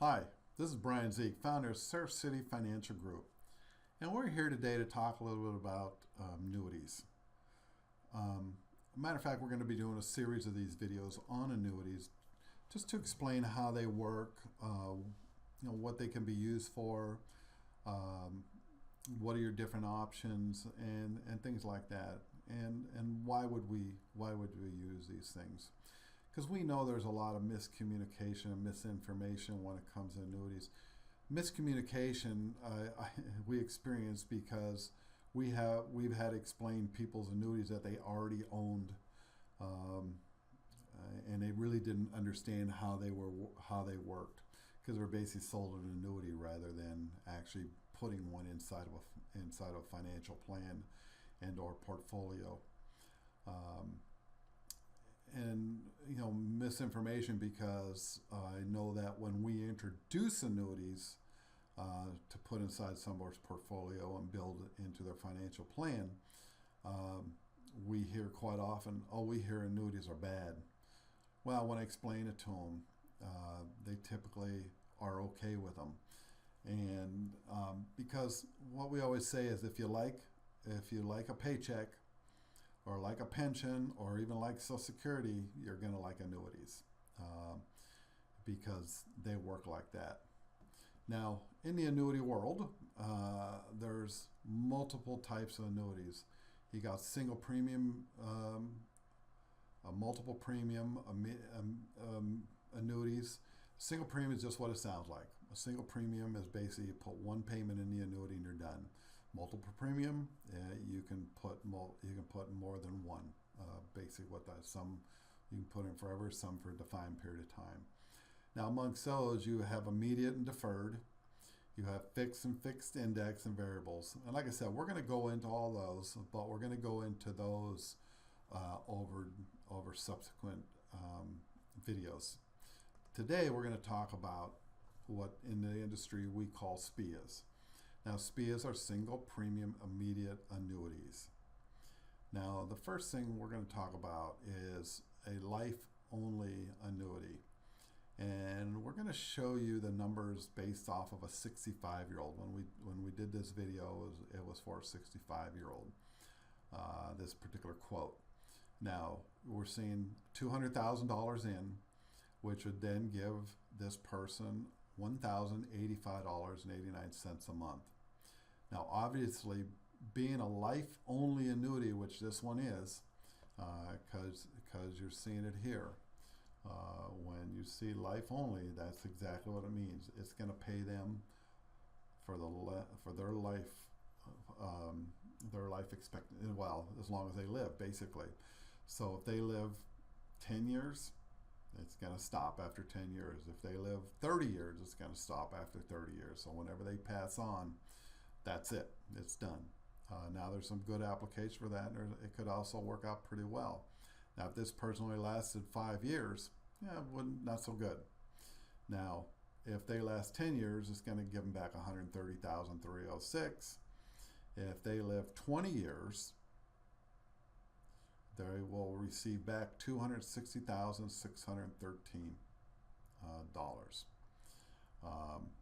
Hi, this is Brian Zeke, founder of Surf City Financial Group, and we're here today to talk a little bit about annuities. Matter of fact, we're going to be doing a series of these videos on annuities just to explain how they work, what they can be used for, um, what are your different options, and things like that, and why would we use these things? Because we know there's a lot of miscommunication and misinformation when it comes to annuities. Miscommunication we experience because we've had to explain people's annuities that they already owned, um, and they really didn't understand how they worked, because they were basically sold an annuity rather than actually putting one inside of a financial plan and or portfolio. Um, and misinformation, because I know that when we introduce annuities to put inside someone's portfolio and build into their financial plan, we hear quite often, "Oh, we hear annuities are bad." Well, when I explain it to them, they typically are okay with them, and because what we always say is, if you like a paycheck, or like a pension, or even like Social Security, you're going to like annuities, because they work like that. Now, in the annuity world, there's multiple types of annuities. You got single premium, a multiple premium annuities. Single premium is just what it sounds like. A single premium is basically you put one payment in the annuity and you're done. Multiple premium, you can put more than one. Basically, what that some you can put in forever, some for a defined period of time. Now, amongst those, you have immediate and deferred. You have fixed and fixed index and variables. And like I said, we're going to go into all those, but we're going to go into those over subsequent videos. Today, we're going to talk about what in the industry we call SPIAs. Now, SPIAs are single premium immediate annuities. Now, the first thing we're going to talk about is a life-only annuity. And we're going to show you the numbers based off of a 65-year-old. When we did this video, it was for a 65-year-old, this particular quote. Now, we're seeing $200,000 in, which would then give this person $1,085.89 a month. Now, obviously, being a life-only annuity, which this one is, because you're seeing it here. When you see life only, that's exactly what it means. It's going to pay them for their life expectancy, well, as long as they live, basically. So if they live 10 years, it's going to stop after 10 years. If they live 30 years, it's going to stop after 30 years. So whenever they pass on, that's it. It's done. Now, there's some good application for that, and it could also work out pretty well. Now, if this person only lasted 5 years, not so good. Now, if they last 10 years, it's going to give them back $130,306. If they live 20 years, they will receive back $260,613.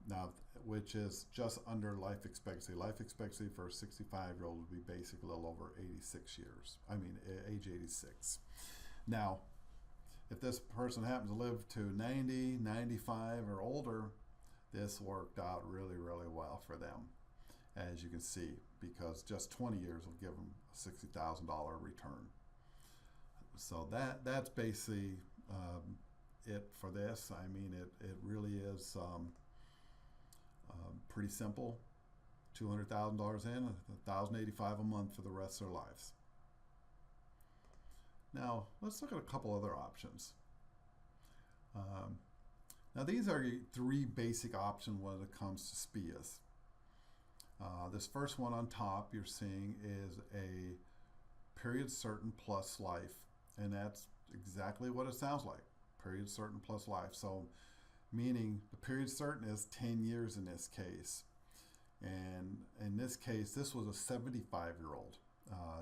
Now, which is just under life expectancy. Life expectancy for a 65-year-old would be basically a little over 86 years. Age 86. Now, if this person happens to live to 90, 95, or older, this worked out really, really well for them, as you can see, because just 20 years will give them a $60,000 return. So that's basically it for this. It really is pretty simple. $200,000 in, $1,085 a month for the rest of their lives. Now, let's look at a couple other options. Now, these are three basic options when it comes to SPIAs. This first one on top you're seeing is a period certain plus life, and that's exactly what it sounds like, period certain plus life. So meaning the period certain is 10 years in this case, and in this case this was a 75-year-old.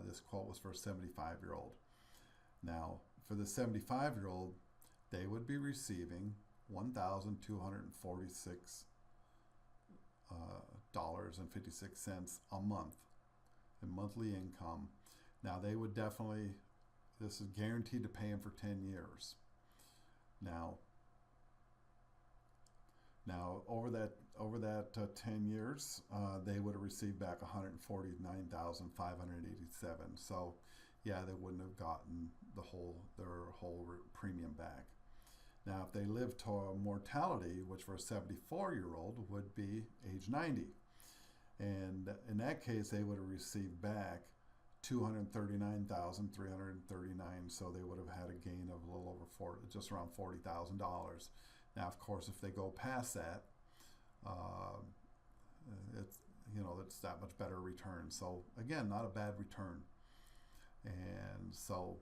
This quote was for a 75-year-old. Now, for the 75-year-old, they would be receiving $1,246 a month in monthly income. Now they would definitely, this is guaranteed to pay them for 10 years. Now over that 10 years, they would have received back 149,587. So, yeah, they wouldn't have gotten their whole premium back. Now, if they lived to mortality, which for a 74-year-old would be age 90, and in that case, they would have received back 239,339. So they would have had a gain of a little over just around $40,000. Now, of course, if they go past that, it's that much better return. So again, not a bad return. And so,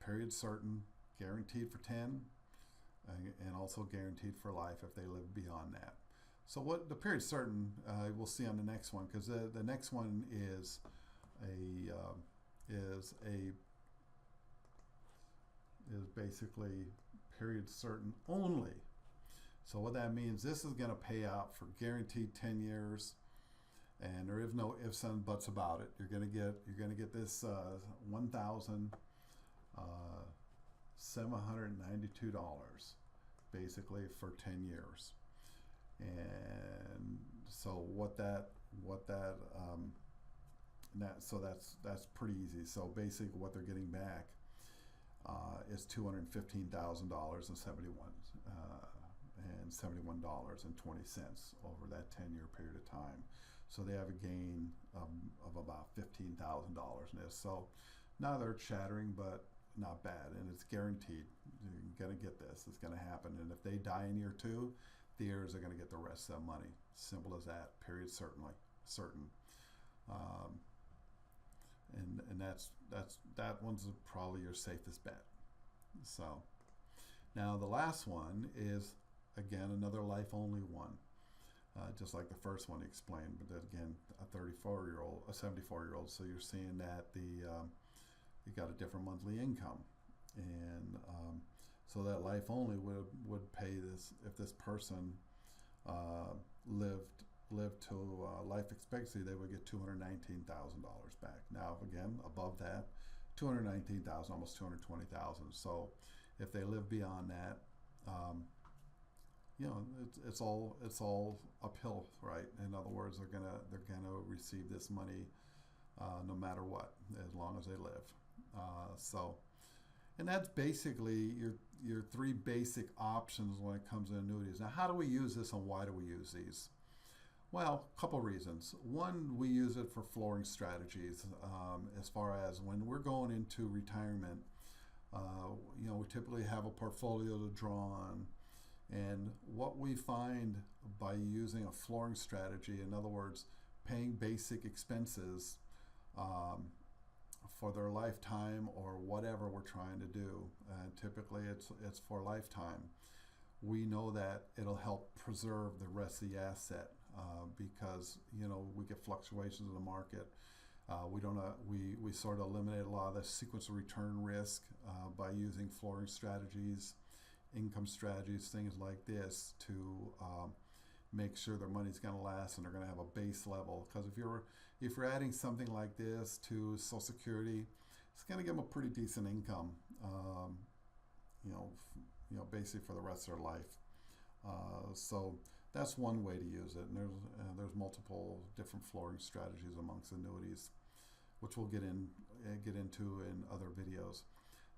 period certain, guaranteed for 10, and also guaranteed for life if they live beyond that. So what the period certain, we'll see on the next one, because the next one is basically period certain only. So what that means, this is going to pay out for guaranteed 10 years, and there is no ifs and buts about it. You're going to get this $1,792 basically for 10 years. And so that's pretty easy. So basically what they're getting back is $215,071.20 over that 10-year period of time. So they have a gain of about $15,000 in this. So not earth-shattering, but not bad, and it's guaranteed. You're going to get this. It's going to happen. And if they die in year 2, the heirs are going to get the rest of the money. Simple as that. Period. Certain. And that one's probably your safest bet. So now the last one is again another life only one, just like the first one explained, but again a 74-year-old. So you're seeing that you got a different monthly income, and so that life only would pay this if this person lived to life expectancy. They would get $219,000 back. Now again, above that, $219,000, almost $220,000. So if they live beyond that, it's all uphill, right? In other words, they're gonna receive this money no matter what, as long as they live. And that's basically your three basic options when it comes to annuities. Now, how do we use this, and why do we use these? Well, a couple reasons. One, we use it for flooring strategies. As far as when we're going into retirement, we typically have a portfolio to draw on. And what we find by using a flooring strategy, in other words, paying basic expenses for their lifetime or whatever we're trying to do, typically it's for lifetime. We know that it'll help preserve the rest of the asset because we get fluctuations in the market. We sort of eliminate a lot of the sequence of return risk by using flooring strategies, income strategies, things like this to make sure their money's going to last and they're going to have a base level. Because if you're adding something like this to Social Security, it's going to give them a pretty decent income, basically for the rest of their life. So that's one way to use it, and there's multiple different flooring strategies amongst annuities, which we'll get into in other videos.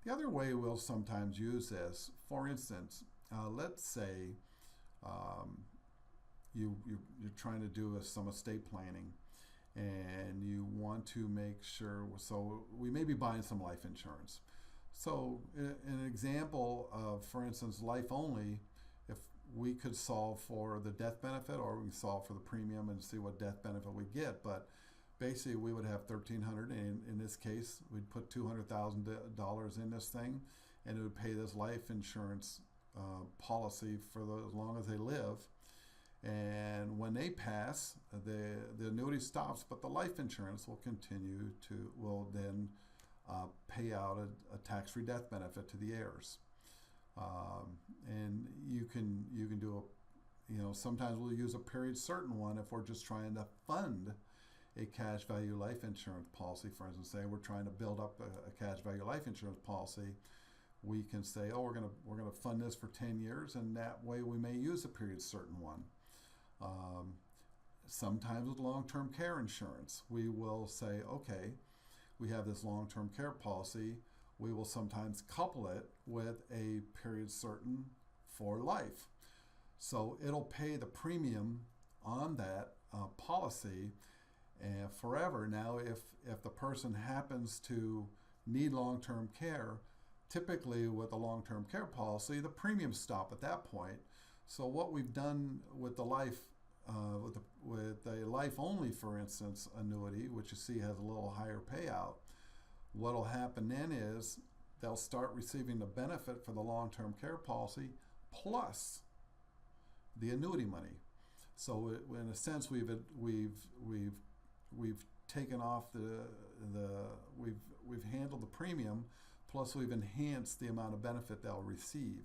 The other way we'll sometimes use this, for instance, let's say you're trying to do some estate planning, and you want to make sure. So we may be buying some life insurance. So an example of, for instance, life only, if we could solve for the death benefit, or we can solve for the premium and see what death benefit we get, but basically we would have $1,300, and in this case we'd put $200,000 in this thing, and it would pay this life insurance policy for as long as they live. And when they pass, the annuity stops, but the life insurance will then pay out a tax-free death benefit to the heirs. And you you can do sometimes we'll use a period certain one if we're just trying to fund a cash value life insurance policy. For instance, say we're trying to build up a cash value life insurance policy. We can say, oh, we're gonna fund this for 10 years, and that way we may use a period certain one. Sometimes with long-term care insurance, we will say, okay, we have this long-term care policy. We will sometimes couple it with a period certain for life. So it'll pay the premium on that policy forever. Now, if the person happens to need long-term care, typically with a long-term care policy, the premiums stop at that point. So what we've done with the life, with a life only, for instance, annuity, which you see has a little higher payout, what'll happen then is they'll start receiving the benefit for the long-term care policy plus the annuity money. So in a sense, we've taken off we've handled the premium, plus we've enhanced the amount of benefit they'll receive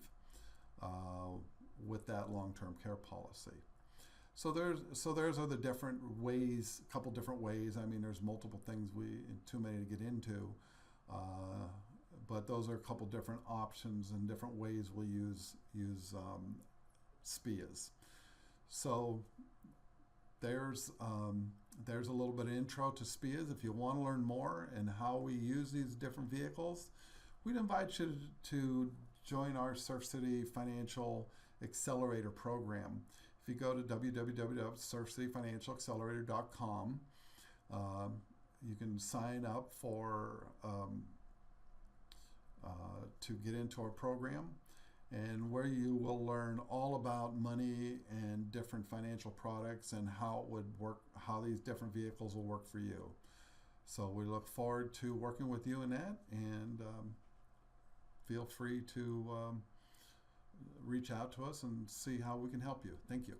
with that long-term care policy. So there's other different ways, a couple different ways. I mean, there's multiple things, too many to get into, but those are a couple different options and different ways we'll use SPIAs. So there's a little bit of intro to SPIAs. If you want to learn more and how we use these different vehicles, we'd invite you to join our Surf City Financial Accelerator program. If you go to www.surfcityfinancialaccelerator.com, you can sign up to get into our program, and where you will learn all about money and different financial products and how it would work, how these different vehicles will work for you. So we look forward to working with you in that, and feel free to reach out to us and see how we can help you. Thank you.